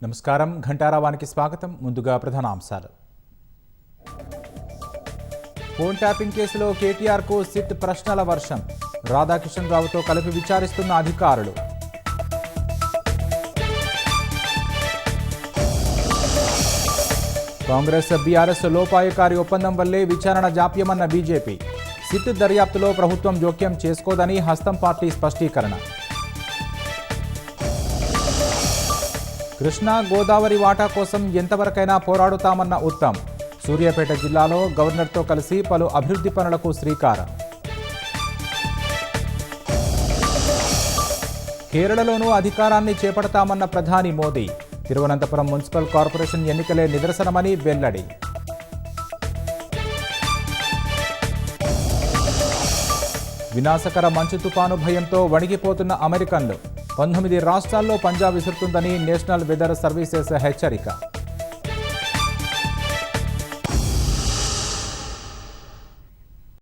నమస్కారం ఘంటారావానికి స్వాగతం. ముందుగా ప్రధానాంశాలు. ఫోన్ ట్యాపింగ్ కేసులో కేటీఆర్కు సిట్ ప్రశ్నల వర్షం. రాధాకిషన్ రావుతో కలిపి విచారిస్తున్న అధికారులు. కాంగ్రెస్ బీఆర్ఎస్ లోపాయకారి ఒప్పందం వల్లే విచారణ జాప్యమన్న బీజేపీ. సిట్ దర్యాప్తులో ప్రభుత్వం జోక్యం చేసుకోదని హస్తం పార్టీ స్పష్టీకరణ. కృష్ణా గోదావరి వాటా కోసం ఎంతవరకైనా పోరాడుతామన్న ఉత్తమ్. సూర్యాపేట జిల్లాలో గవర్నర్తో కలిసి పలు అభివృద్ధి పనులకు శ్రీకారం. కేరళలోనూ అధికారాన్ని చేపడతామన్న ప్రధాని మోదీ. తిరువనంతపురం మున్సిపల్ కార్పొరేషన్ ఎన్నికలే నిదర్శనమని వెల్లడి. వినాశకర మంచు తుపాను భయంతో వణికిపోతున్న అమెరికన్లు. 19 రాష్ట్రాల్లో పంజా విసురుతుందని నేషనల్ వెదర్ సర్వీసెస్ హెచ్చరిక.